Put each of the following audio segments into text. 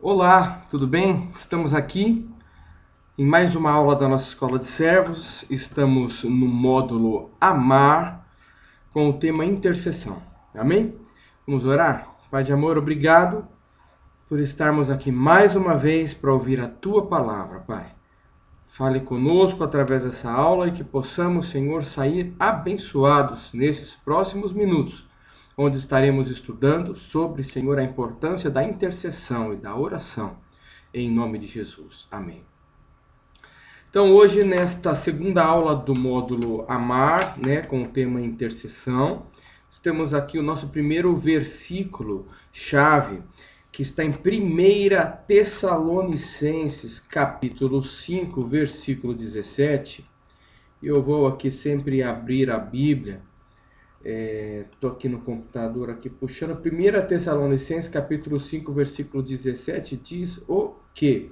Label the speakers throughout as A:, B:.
A: Olá, tudo bem? Estamos aqui em mais uma aula da nossa Escola de Servos. Estamos no módulo Amar, com o tema Intercessão. Amém? Vamos orar? Pai de amor, obrigado por estarmos aqui mais uma vez para ouvir a Tua palavra, Pai. Fale conosco através dessa aula e que possamos, Senhor, sair abençoados nesses próximos minutos, onde estaremos estudando sobre, Senhor, a importância da intercessão e da oração. Em nome de Jesus. Amém. Então, hoje, nesta segunda aula do módulo Amar, com o tema Intercessão, temos aqui o nosso primeiro versículo-chave, que está em 1 Tessalonicenses, capítulo 5, versículo 17. Eu vou aqui sempre abrir a Bíblia. Estou aqui no computador, aqui puxando. 1 Tessalonicenses, capítulo 5, versículo 17, diz o quê?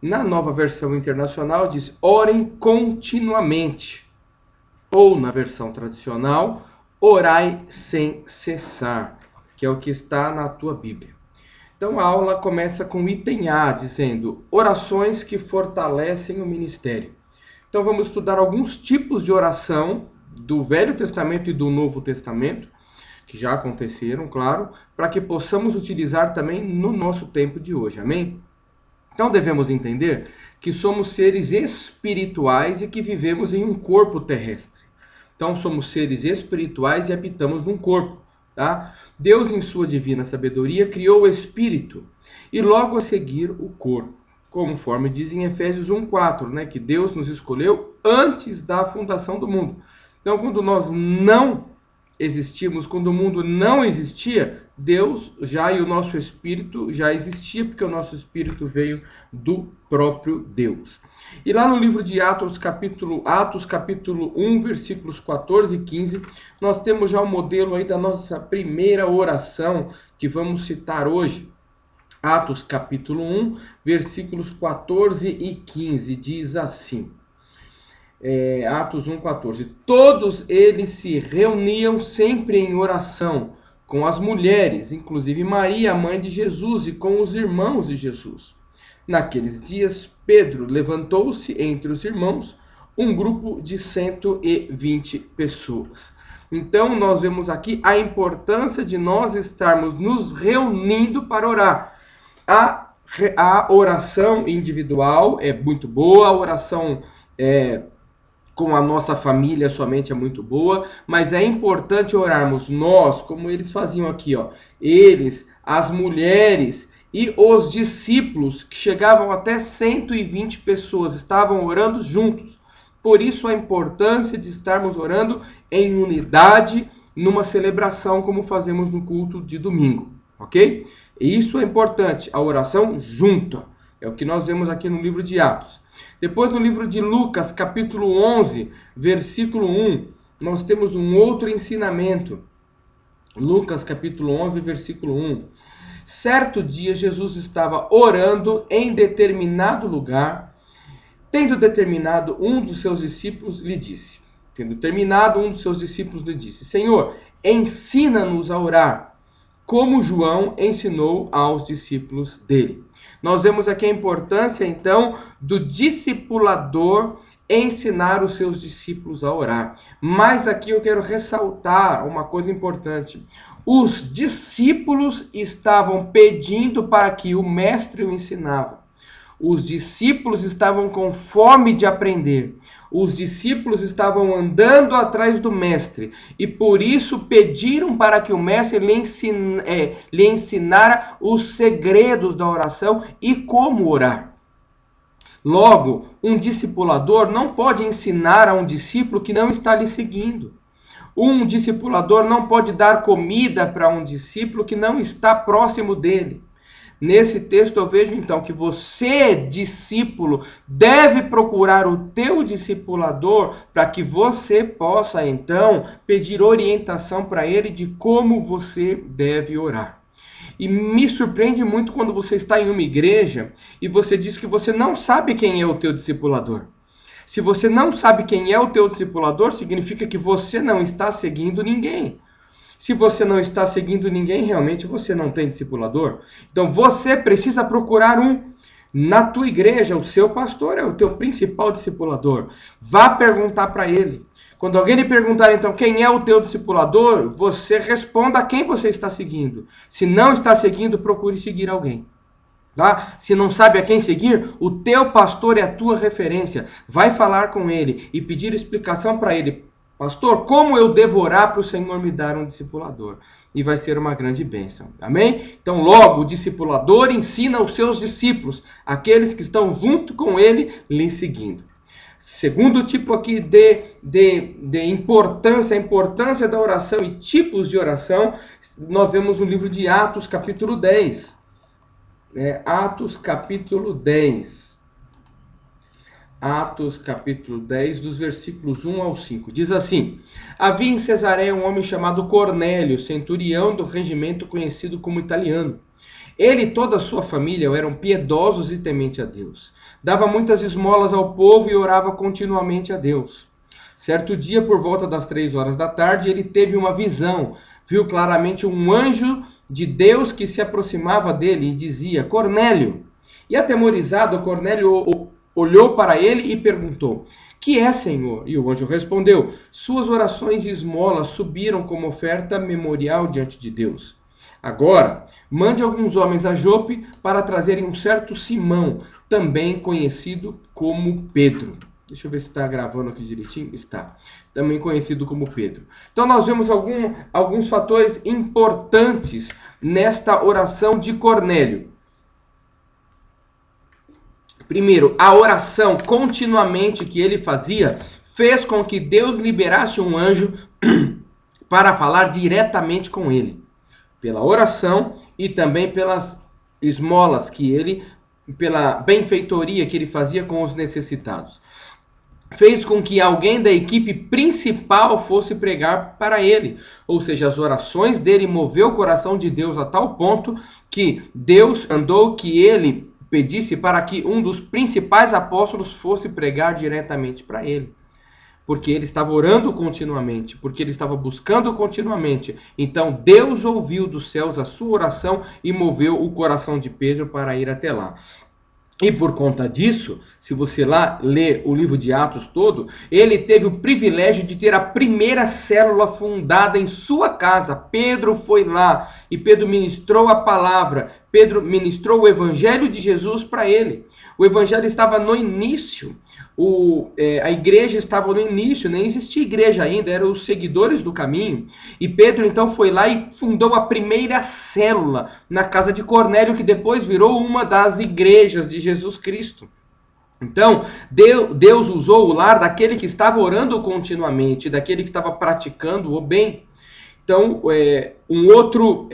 A: Na Nova Versão Internacional diz, orem continuamente. Ou na versão tradicional, orai sem cessar, que é o que está na tua Bíblia. Então a aula começa com o item A, dizendo, orações que fortalecem o ministério. Então vamos estudar alguns tipos de oração do Velho Testamento e do Novo Testamento, que já aconteceram, claro, para que possamos utilizar também no nosso tempo de hoje, amém? Então devemos entender que somos seres espirituais e que vivemos em um corpo terrestre. Então somos seres espirituais e habitamos num corpo, tá? Deus, em sua divina sabedoria, criou o espírito e logo a seguir o corpo, conforme diz em Efésios 1:4, que Deus nos escolheu antes da fundação do mundo. Então, quando nós não existimos, quando o mundo não existia, Deus já e o nosso espírito já existia, porque o nosso espírito veio do próprio Deus. E lá no livro de Atos capítulo 1, versículos 14 e 15, nós temos já o modelo aí da nossa primeira oração que vamos citar hoje. Atos capítulo 1, versículos 14 e 15, diz assim. Atos 1:14. Todos eles se reuniam sempre em oração com as mulheres, inclusive Maria, a mãe de Jesus, e com os irmãos de Jesus. Naqueles dias, Pedro levantou-se entre os irmãos, um grupo de 120 pessoas. Então, nós vemos aqui a importância de nós estarmos nos reunindo para orar. A oração individual é muito boa, a oração com a nossa família somente é muito boa, mas é importante orarmos nós, como eles faziam aqui, eles, as mulheres e os discípulos, que chegavam até 120 pessoas, estavam orando juntos. Por isso a importância de estarmos orando em unidade, numa celebração como fazemos no culto de domingo, ok? E isso é importante, a oração junta. É o que nós vemos aqui no livro de Atos. Depois, no livro de Lucas, capítulo 11, versículo 1, nós temos um outro ensinamento. Lucas, capítulo 11, versículo 1. Certo dia, Jesus estava orando em determinado lugar. Tendo terminado, um dos seus discípulos lhe disse, Senhor, ensina-nos a orar, como João ensinou aos discípulos dele. Nós vemos aqui a importância, então, do discipulador ensinar os seus discípulos a orar. Mas aqui eu quero ressaltar uma coisa importante. Os discípulos estavam pedindo para que o mestre o ensinava. Os discípulos estavam com fome de aprender. Os discípulos estavam andando atrás do mestre e por isso pediram para que o mestre lhe ensinara os segredos da oração e como orar. Logo, um discipulador não pode ensinar a um discípulo que não está lhe seguindo. Um discipulador não pode dar comida para um discípulo que não está próximo dele. Nesse texto eu vejo então que você, discípulo, deve procurar o teu discipulador para que você possa então pedir orientação para ele de como você deve orar. E me surpreende muito quando você está em uma igreja e você diz que você não sabe quem é o teu discipulador. Se você não sabe quem é o teu discipulador, significa que você não está seguindo ninguém. Se você não está seguindo ninguém, realmente você não tem discipulador. Então você precisa procurar um. Na tua igreja, o seu pastor é o teu principal discipulador. Vá perguntar para ele. Quando alguém lhe perguntar, então, quem é o teu discipulador, você responda a quem você está seguindo. Se não está seguindo, procure seguir alguém. Tá? Se não sabe a quem seguir, o teu pastor é a tua referência. Vai falar com ele e pedir explicação para ele. Pastor, como eu devo orar para o Senhor me dar um discipulador? E vai ser uma grande bênção. Amém? Então, logo, o discipulador ensina os seus discípulos, aqueles que estão junto com ele, lhe seguindo. Segundo tipo aqui de importância, a importância da oração e tipos de oração, nós vemos no livro de Atos, capítulo 10. Atos, capítulo 10. Atos, capítulo 10, dos versículos 1 ao 5. Diz assim: havia em Cesareia um homem chamado Cornélio, centurião do regimento conhecido como italiano. Ele e toda a sua família eram piedosos e tementes a Deus. Dava muitas esmolas ao povo e orava continuamente a Deus. Certo dia, por volta das 3 horas da tarde, ele teve uma visão. Viu claramente um anjo de Deus que se aproximava dele e dizia: Cornélio. E atemorizado, Cornélio olhou para ele e perguntou: que é, Senhor? E o anjo respondeu: suas orações e esmolas subiram como oferta memorial diante de Deus. Agora, mande alguns homens a Jope para trazerem um certo Simão, também conhecido como Pedro. Deixa eu ver se está gravando aqui direitinho. Está. Também conhecido como Pedro. Então nós vemos alguns fatores importantes nesta oração de Cornélio. Primeiro, a oração continuamente que ele fazia fez com que Deus liberasse um anjo para falar diretamente com ele. Pela oração e também pelas esmolas que ele, pela benfeitoria que ele fazia com os necessitados. Fez com que alguém da equipe principal fosse pregar para ele. Ou seja, as orações dele moveu o coração de Deus a tal ponto que Deus mandou que ele pedisse para que um dos principais apóstolos fosse pregar diretamente para ele. Porque ele estava orando continuamente, porque ele estava buscando continuamente. Então Deus ouviu dos céus a sua oração e moveu o coração de Pedro para ir até lá. E por conta disso, se você lá lê o livro de Atos todo, ele teve o privilégio de ter a primeira célula fundada em sua casa. Pedro foi lá e Pedro ministrou a palavra. Pedro ministrou o evangelho de Jesus para ele. O evangelho estava no início. A igreja estava no início, nem existia igreja ainda, eram os seguidores do caminho. E Pedro então foi lá e fundou a primeira célula na casa de Cornélio, que depois virou uma das igrejas de Jesus Cristo. Então, Deus usou o lar daquele que estava orando continuamente, daquele que estava praticando o bem. Então, um outro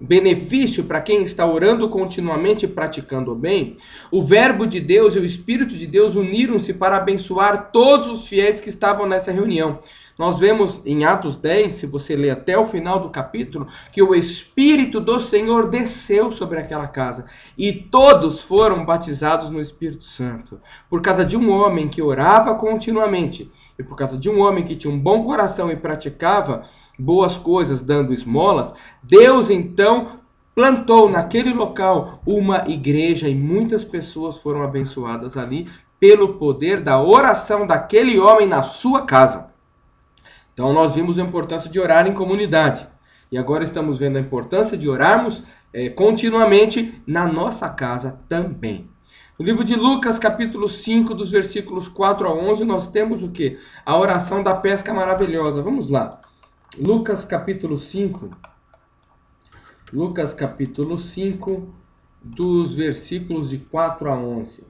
A: benefício para quem está orando continuamente e praticando o bem, o verbo de Deus e o Espírito de Deus uniram-se para abençoar todos os fiéis que estavam nessa reunião. Nós vemos em Atos 10, se você ler até o final do capítulo, que o Espírito do Senhor desceu sobre aquela casa e todos foram batizados no Espírito Santo. Por causa de um homem que orava continuamente e por causa de um homem que tinha um bom coração e praticava boas coisas, dando esmolas, Deus então plantou naquele local uma igreja e muitas pessoas foram abençoadas ali pelo poder da oração daquele homem na sua casa. Então nós vimos a importância de orar em comunidade. E agora estamos vendo a importância de orarmos continuamente na nossa casa também. No livro de Lucas, capítulo 5, dos versículos 4 a 11, nós temos o quê? A oração da pesca maravilhosa. Vamos lá. Lucas, capítulo 5. Lucas, capítulo 5, dos versículos de 4 a 11.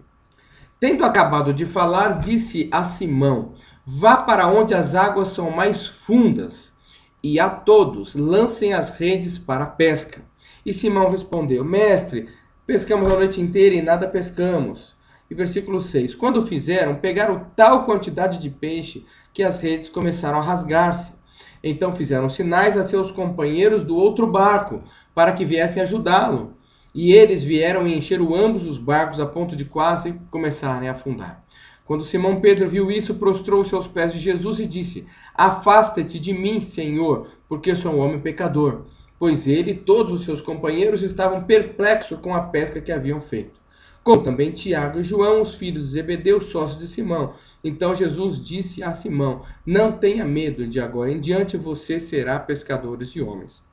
A: Tendo acabado de falar, disse a Simão: vá para onde as águas são mais fundas, e a todos lancem as redes para a pesca. E Simão respondeu: mestre, pescamos a noite inteira e nada pescamos. E versículo 6. Quando fizeram, pegaram tal quantidade de peixe que as redes começaram a rasgar-se. Então fizeram sinais a seus companheiros do outro barco, para que viessem ajudá-lo. E eles vieram e encheram ambos os barcos a ponto de quase começarem a afundar. Quando Simão Pedro viu isso, prostrou-se aos pés de Jesus e disse: afasta-te de mim, Senhor, porque sou um homem pecador. Pois ele e todos os seus companheiros estavam perplexos com a pesca que haviam feito. Como também Tiago e João, os filhos de Zebedeu, sócios de Simão. Então Jesus disse a Simão: não tenha medo, de agora em diante você será pescador de homens.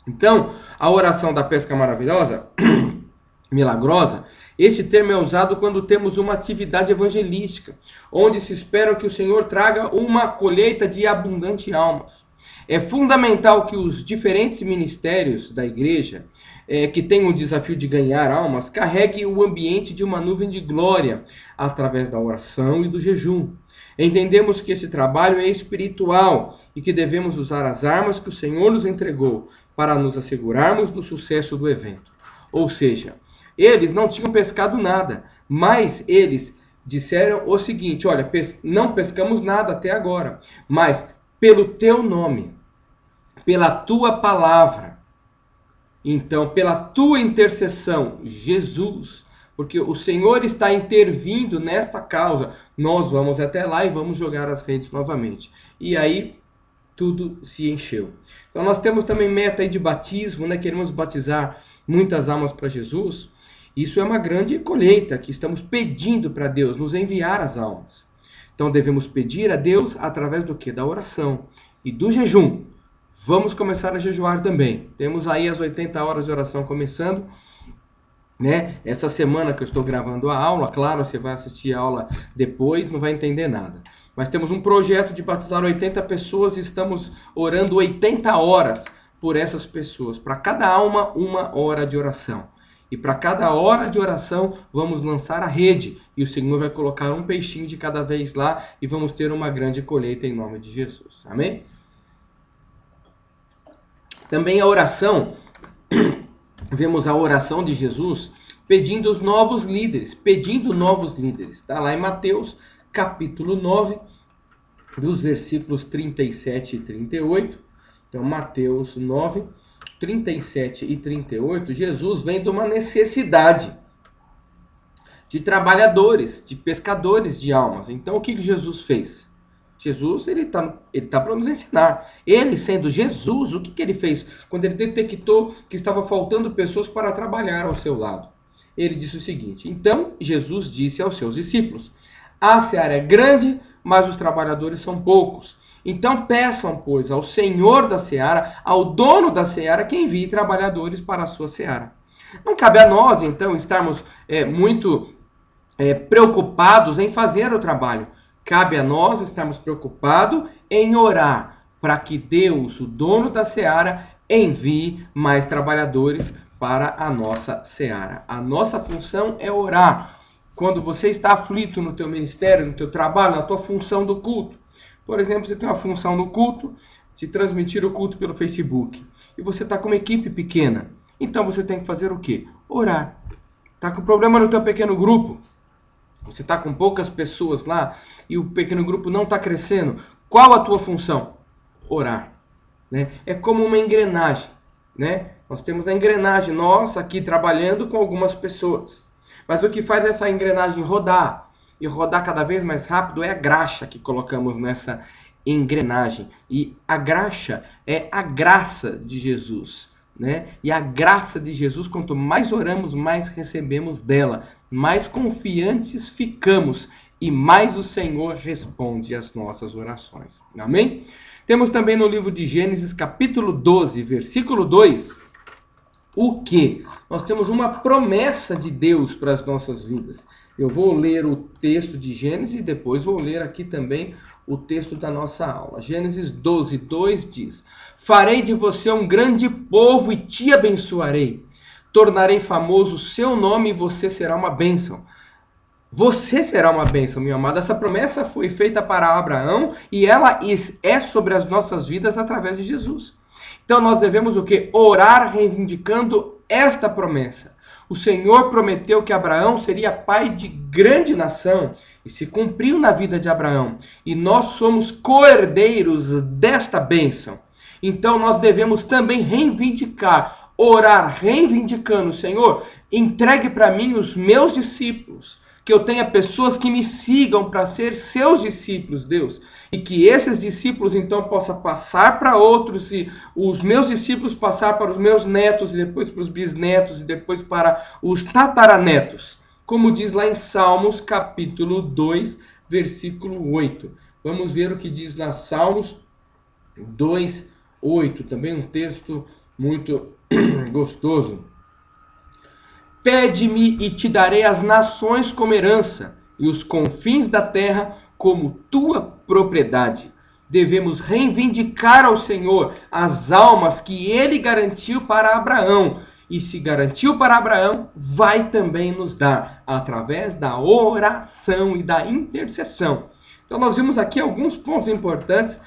A: Então, a oração da pesca maravilhosa, milagrosa, este termo é usado quando temos uma atividade evangelística, onde se espera que o Senhor traga uma colheita de abundante almas. É fundamental que os diferentes ministérios da igreja, que têm o desafio de ganhar almas, carreguem o ambiente de uma nuvem de glória, através da oração e do jejum. Entendemos que esse trabalho é espiritual e que devemos usar as armas que o Senhor nos entregou para nos assegurarmos do sucesso do evento. Ou seja, eles não tinham pescado nada, mas eles disseram o seguinte: olha, não pescamos nada até agora, mas pelo teu nome, pela tua palavra, então pela tua intercessão, Jesus, porque o Senhor está intervindo nesta causa, nós vamos até lá e vamos jogar as redes novamente. E aí tudo se encheu. Então nós temos também meta aí de batismo, né? Queremos batizar muitas almas para Jesus. Isso é uma grande colheita que estamos pedindo para Deus nos enviar as almas. Então devemos pedir a Deus através do quê? Da oração e do jejum. Vamos começar a jejuar também. Temos aí as 80 horas de oração começando, né? Essa semana que eu estou gravando a aula, claro, você vai assistir a aula depois, não vai entender nada. Mas temos um projeto de batizar 80 pessoas e estamos orando 80 horas por essas pessoas. Para cada alma, 1 hora de oração. E para cada hora de oração, vamos lançar a rede. E o Senhor vai colocar um peixinho de cada vez lá e vamos ter uma grande colheita em nome de Jesus. Amém? Também a oração, vemos a oração de Jesus pedindo os novos líderes, pedindo novos líderes. Está lá em Mateus, capítulo 9, dos versículos 37 e 38. Então, Mateus 9, 37 e 38, Jesus vem de uma necessidade de trabalhadores, de pescadores de almas. Então, o que Jesus fez? Jesus, ele tá para nos ensinar. Ele, sendo Jesus, o que ele fez? Quando ele detectou que estava faltando pessoas para trabalhar ao seu lado. Ele disse o seguinte: então, Jesus disse aos seus discípulos: a seara é grande, mas os trabalhadores são poucos. Então peçam, pois, ao Senhor da seara, ao dono da seara, que envie trabalhadores para a sua seara. Não cabe a nós, então, estarmos muito preocupados em fazer o trabalho. Cabe a nós estarmos preocupados em orar para que Deus, o dono da seara, envie mais trabalhadores para a nossa seara. A nossa função é orar. Quando você está aflito no teu ministério, no teu trabalho, na tua função do culto. Por exemplo, você tem uma função no culto, de transmitir o culto pelo Facebook. E você está com uma equipe pequena. Então você tem que fazer o quê? Orar. Está com problema no teu pequeno grupo. Você está com poucas pessoas lá e o pequeno grupo não está crescendo. Qual a tua função? Orar. Né? É como uma engrenagem. Né? Nós temos a engrenagem, nós aqui trabalhando com algumas pessoas. Mas o que faz essa engrenagem rodar e rodar cada vez mais rápido é a graxa que colocamos nessa engrenagem. E a graxa é a graça de Jesus. Né? E a graça de Jesus, quanto mais oramos, mais recebemos dela, mais confiantes ficamos e mais o Senhor responde às nossas orações. Amém? Temos também no livro de Gênesis, capítulo 12, versículo 2, o que? Nós temos uma promessa de Deus para as nossas vidas. Eu vou ler o texto de Gênesis e depois vou ler aqui também o texto da nossa aula. Gênesis 12, 2 diz: farei de você um grande povo e te abençoarei. Tornarei famoso o seu nome e você será uma bênção. Você será uma bênção, meu amado. Essa promessa foi feita para Abraão e ela é sobre as nossas vidas através de Jesus. Então nós devemos o quê? Orar reivindicando esta promessa. O Senhor prometeu que Abraão seria pai de grande nação e se cumpriu na vida de Abraão. E nós somos co-herdeiros desta bênção. Então nós devemos também reivindicar, orar reivindicando: Senhor, entregue para mim os meus discípulos. que eu tenha pessoas que me sigam para ser seus discípulos, Deus, e que esses discípulos então possam passar para outros, e os meus discípulos passar para os meus netos, e depois para os bisnetos, e depois para os tataranetos, como diz lá em Salmos capítulo 2, versículo 8. Vamos ver o que diz lá Salmos 2, 8, também um texto muito gostoso. Pede-me e te darei as nações como herança e os confins da terra como tua propriedade. Devemos reivindicar ao Senhor as almas que ele garantiu para Abraão. E se garantiu para Abraão, vai também nos dar através da oração e da intercessão. Então nós vimos aqui alguns pontos importantes.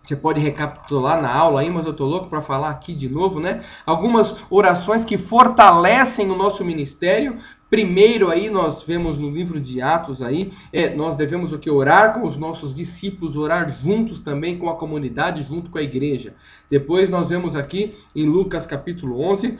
A: Você pode recapitular na aula aí, mas eu tô louco para falar aqui de novo, né? Algumas orações que fortalecem o nosso ministério. Primeiro aí nós vemos no livro de Atos aí, nós devemos o que? Orar com os nossos discípulos, orar juntos também com a comunidade, junto com a igreja. Depois nós vemos aqui em Lucas capítulo 11...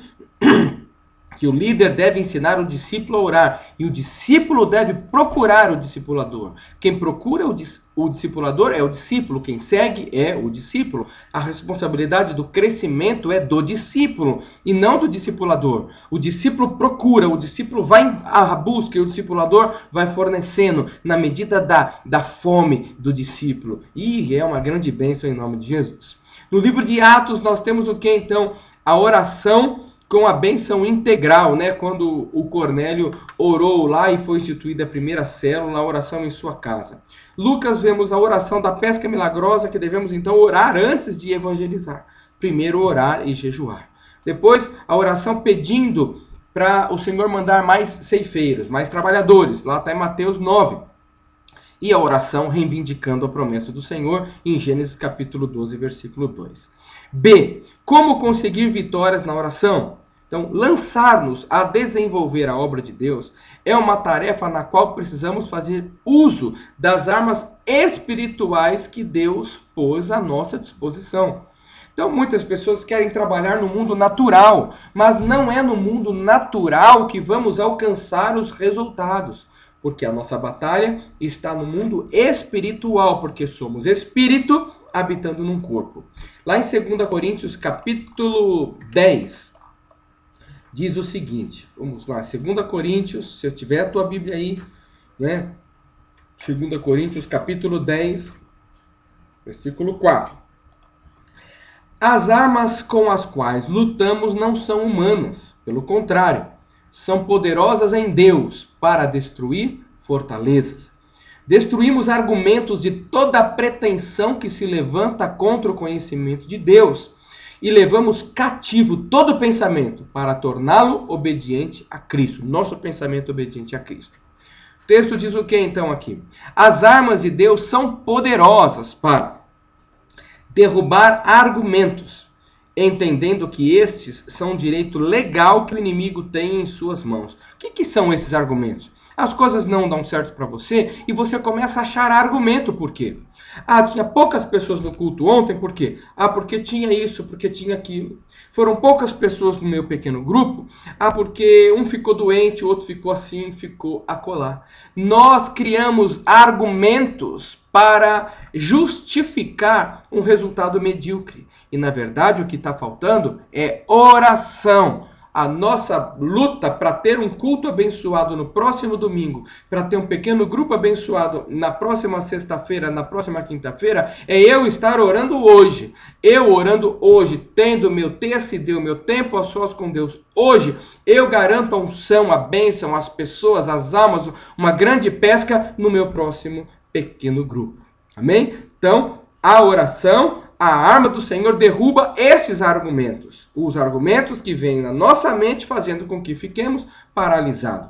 A: que o líder deve ensinar o discípulo a orar e o discípulo deve procurar o discipulador. Quem procura o discipulador é o discípulo, quem segue é o discípulo. A responsabilidade do crescimento é do discípulo e não do discipulador. O discípulo procura, o discípulo vai à busca e o discipulador vai fornecendo na medida da fome do discípulo. E é uma grande bênção em nome de Jesus. No livro de Atos nós temos o que então? A oração com a bênção integral, né? Quando o Cornélio orou lá e foi instituída a primeira célula, a oração em sua casa. Lucas, vemos a oração da pesca milagrosa, que devemos então orar antes de evangelizar. Primeiro orar e jejuar. Depois, a oração pedindo para o Senhor mandar mais ceifeiros, mais trabalhadores. Lá está em Mateus 9. E a oração reivindicando a promessa do Senhor em Gênesis capítulo 12, versículo 2. B. Como conseguir vitórias na oração? Então, lançar-nos a desenvolver a obra de Deus é uma tarefa na qual precisamos fazer uso das armas espirituais que Deus pôs à nossa disposição. Então, muitas pessoas querem trabalhar no mundo natural, mas não é no mundo natural que vamos alcançar os resultados. Porque a nossa batalha está no mundo espiritual, porque somos espírito habitando num corpo. Lá em 2 Coríntios, capítulo 10, diz o seguinte, vamos lá, 2 Coríntios, se eu tiver a tua Bíblia aí, né? 2 Coríntios, capítulo 10, versículo 4. As armas com as quais lutamos não são humanas, pelo contrário, são poderosas em Deus para destruir fortalezas. Destruímos argumentos de toda pretensão que se levanta contra o conhecimento de Deus e levamos cativo todo pensamento para torná-lo obediente a Cristo. Nosso pensamento obediente a Cristo. O texto diz o que então aqui? As armas de Deus são poderosas para derrubar argumentos, entendendo que estes são um direito legal que o inimigo tem em suas mãos. O que são esses argumentos? As coisas não dão certo para você e você começa a achar argumento. Por quê? Tinha poucas pessoas no culto ontem, por quê? Porque tinha isso, porque tinha aquilo. Foram poucas pessoas no meu pequeno grupo, porque um ficou doente, o outro ficou assim, ficou acolá. Nós criamos argumentos para justificar um resultado medíocre. E, na verdade, o que está faltando é oração. A nossa luta para ter um culto abençoado no próximo domingo, para ter um pequeno grupo abençoado na próxima sexta-feira, na próxima quinta-feira, é eu estar orando hoje. Eu orando hoje, tendo o meu TSD, o meu tempo a sós com Deus hoje, eu garanto a unção, a bênção, as pessoas, as almas, uma grande pesca no meu próximo pequeno grupo. Amém? Então, a oração, a arma do Senhor derruba esses argumentos. Os argumentos que vêm na nossa mente fazendo com que fiquemos paralisados.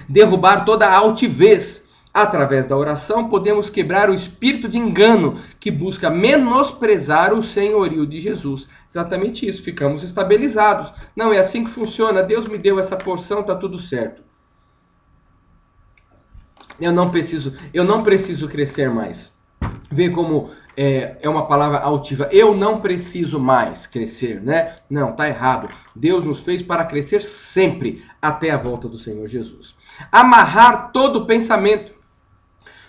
A: Derrubar toda a altivez. Através da oração, podemos quebrar o espírito de engano que busca menosprezar o senhorio de Jesus. Exatamente isso, ficamos estabilizados. Não, é assim que funciona. Deus me deu essa porção, tá tudo certo. Eu não preciso crescer mais. Vê como é uma palavra altiva. Eu não preciso mais crescer, né? Não, tá errado. Deus nos fez para crescer sempre até a volta do Senhor Jesus. Amarrar todo pensamento.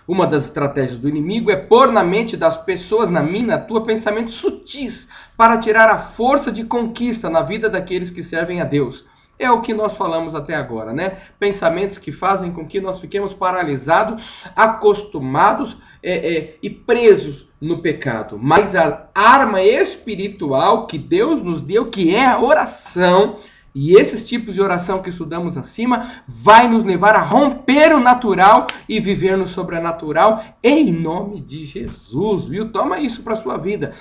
A: Uma das estratégias do inimigo é pôr na mente das pessoas, na minha, na tua, pensamentos sutis para tirar a força de conquista na vida daqueles que servem a Deus. É o que nós falamos até agora, né? Pensamentos que fazem com que nós fiquemos paralisados, acostumados e presos no pecado. Mas a arma espiritual que Deus nos deu, que é a oração, e esses tipos de oração que estudamos acima, vai nos levar a romper o natural e viver no sobrenatural, em nome de Jesus, viu? Toma isso para sua vida.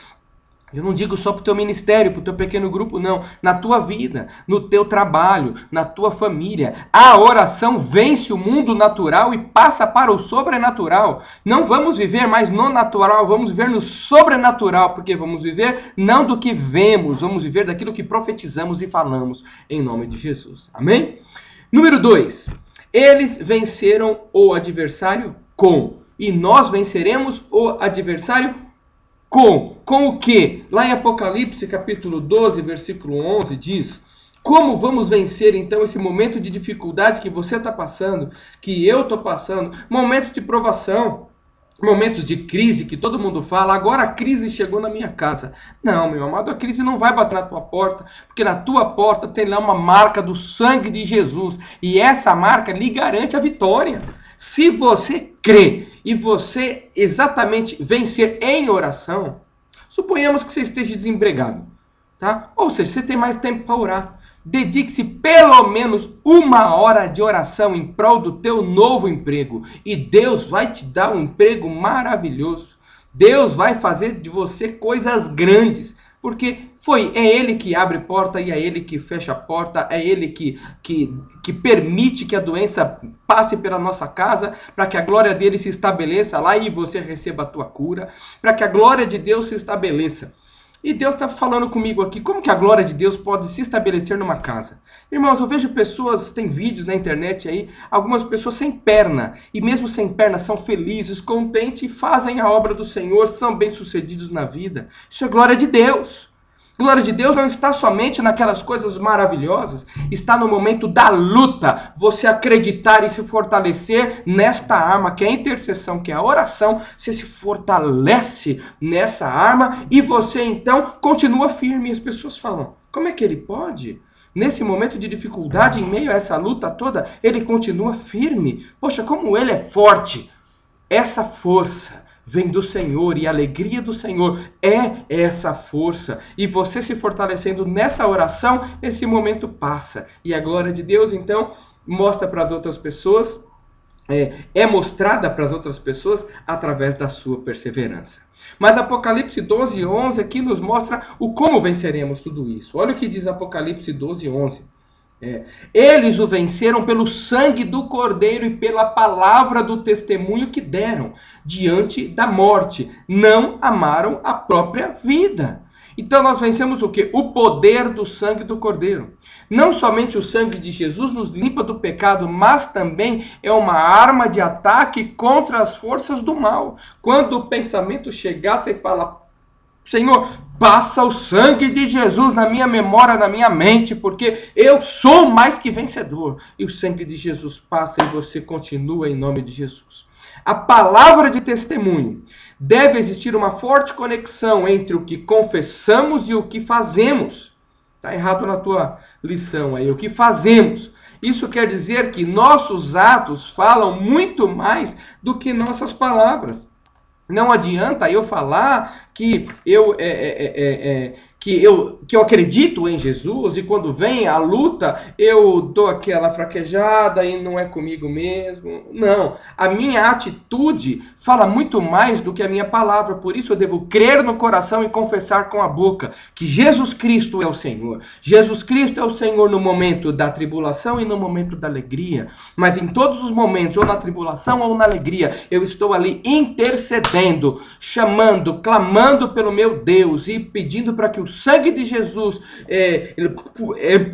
A: Eu não digo só para o teu ministério, para o teu pequeno grupo, não. Na tua vida, no teu trabalho, na tua família. A oração vence o mundo natural e passa para o sobrenatural. Não vamos viver mais no natural, vamos viver no sobrenatural, porque vamos viver não do que vemos, vamos viver daquilo que profetizamos e falamos, em nome de Jesus. Amém? Número 2. Eles venceram o adversário com, e nós venceremos o adversário com o que? Lá em Apocalipse, capítulo 12, versículo 11, diz: como vamos vencer, então, esse momento de dificuldade que você está passando, que eu estou passando, momentos de provação, momentos de crise, que todo mundo fala, agora a crise chegou na minha casa. Não, meu amado, a crise não vai bater na tua porta, porque na tua porta tem lá uma marca do sangue de Jesus, e essa marca lhe garante a vitória. Se você crê e você exatamente vencer em oração, suponhamos que você esteja desempregado, tá? Ou seja, você tem mais tempo para orar. Dedique-se pelo menos 1 hora de oração em prol do teu novo emprego. E Deus vai te dar um emprego maravilhoso. Deus vai fazer de você coisas grandes. Porque é Ele que abre porta e é Ele que fecha a porta, é Ele que permite que a doença passe pela nossa casa, para que a glória dele se estabeleça lá e você receba a tua cura, para que a glória de Deus se estabeleça. E Deus está falando comigo aqui, como que a glória de Deus pode se estabelecer numa casa? Irmãos, eu vejo pessoas, tem vídeos na internet aí, algumas pessoas sem perna, e mesmo sem perna são felizes, contentes e fazem a obra do Senhor, são bem-sucedidos na vida. Isso é glória de Deus. Glória de Deus não está somente naquelas coisas maravilhosas, está no momento da luta, você acreditar e se fortalecer nesta arma, que é a intercessão, que é a oração, você se fortalece nessa arma e você então continua firme. E as pessoas falam, como é que ele pode? Nesse momento de dificuldade, em meio a essa luta toda, ele continua firme. Poxa, como ele é forte! Essa força vem do Senhor, e a alegria do Senhor é essa força. E você se fortalecendo nessa oração, esse momento passa. E a glória de Deus, então, mostra para as outras pessoas, é mostrada para as outras pessoas através da sua perseverança. Mas Apocalipse 12, 11 aqui nos mostra o como venceremos tudo isso. Olha o que diz Apocalipse 12, 11. Eles o venceram pelo sangue do Cordeiro e pela palavra do testemunho que deram diante da morte. Não amaram a própria vida. Então nós vencemos o quê? O poder do sangue do Cordeiro. Não somente o sangue de Jesus nos limpa do pecado, mas também é uma arma de ataque contra as forças do mal. Quando o pensamento chegar, você fala, Senhor, passa o sangue de Jesus na minha memória, na minha mente, porque eu sou mais que vencedor. E o sangue de Jesus passa e você continua em nome de Jesus. A palavra de testemunho. Deve existir uma forte conexão entre o que confessamos e o que fazemos. Está errado na tua lição aí, o que fazemos. Isso quer dizer que nossos atos falam muito mais do que nossas palavras. Não adianta eu falar que eu acredito em Jesus e quando vem a luta eu dou aquela fraquejada e não é comigo mesmo. Não, a minha atitude fala muito mais do que a minha palavra. Por isso eu devo crer no coração e confessar com a boca que Jesus Cristo é o Senhor. Jesus Cristo é o Senhor no momento da tribulação e no momento da alegria. Mas em todos os momentos, ou na tribulação ou na alegria, eu estou ali intercedendo, chamando, clamando pelo meu Deus e pedindo para que o sangue de Jesus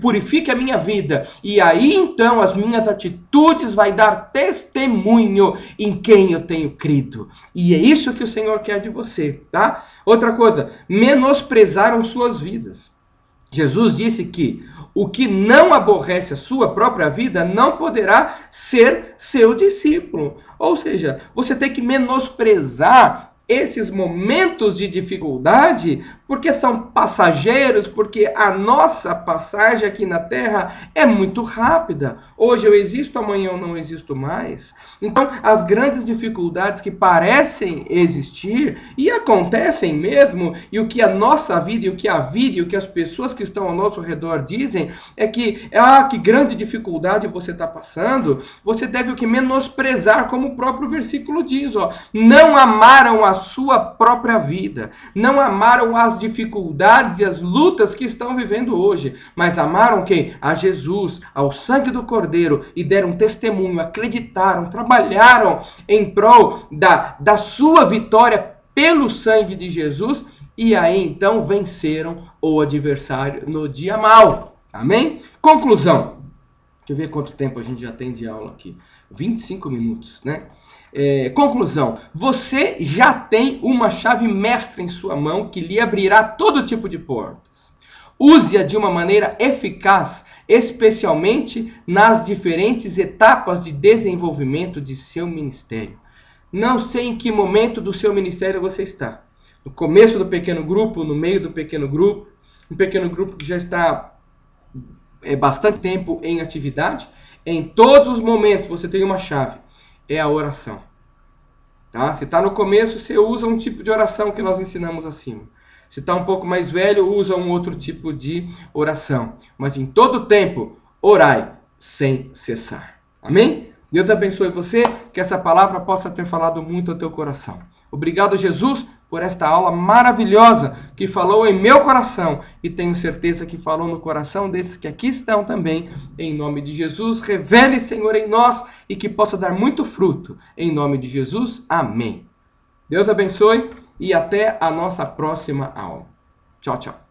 A: purifique a minha vida. E aí então as minhas atitudes vai dar testemunho em quem eu tenho crido. E é isso que o Senhor quer de você, tá? Outra coisa, menosprezaram suas vidas. Jesus disse que o que não aborrece a sua própria vida não poderá ser seu discípulo. Ou seja, você tem que menosprezar esses momentos de dificuldade, porque são passageiros, porque a nossa passagem aqui na Terra é muito rápida. Hoje eu existo, amanhã eu não existo mais. Então, as grandes dificuldades que parecem existir e acontecem mesmo, e o que a nossa vida, e o que a vida, e o que as pessoas que estão ao nosso redor dizem, é que, que grande dificuldade você está passando, você deve o que menosprezar, como o próprio versículo diz, não amaram a sua própria vida, não amaram as dificuldades e as lutas que estão vivendo hoje, mas amaram quem? A Jesus, ao sangue do Cordeiro, e deram testemunho, acreditaram, trabalharam em prol da sua vitória pelo sangue de Jesus, e aí então venceram o adversário no dia mau. Amém? Conclusão. Deixa eu ver quanto tempo a gente já tem de aula aqui. 25 minutos, né? Conclusão. Você já tem uma chave mestra em sua mão que lhe abrirá todo tipo de portas. Use-a de uma maneira eficaz, especialmente nas diferentes etapas de desenvolvimento de seu ministério. Não sei em que momento do seu ministério você está. No começo do pequeno grupo, no meio do pequeno grupo, um pequeno grupo que já está bastante tempo em atividade. Em todos os momentos você tem uma chave, é a oração. Tá? Se está no começo, você usa um tipo de oração que nós ensinamos acima. Se está um pouco mais velho, usa um outro tipo de oração. Mas em todo tempo, orai sem cessar. Amém? Deus abençoe você, que essa palavra possa ter falado muito ao teu coração. Obrigado, Jesus, por esta aula maravilhosa que falou em meu coração e tenho certeza que falou no coração desses que aqui estão também. Em nome de Jesus, revele, Senhor, em nós e que possa dar muito fruto. Em nome de Jesus, amém. Deus abençoe e até a nossa próxima aula. Tchau, tchau.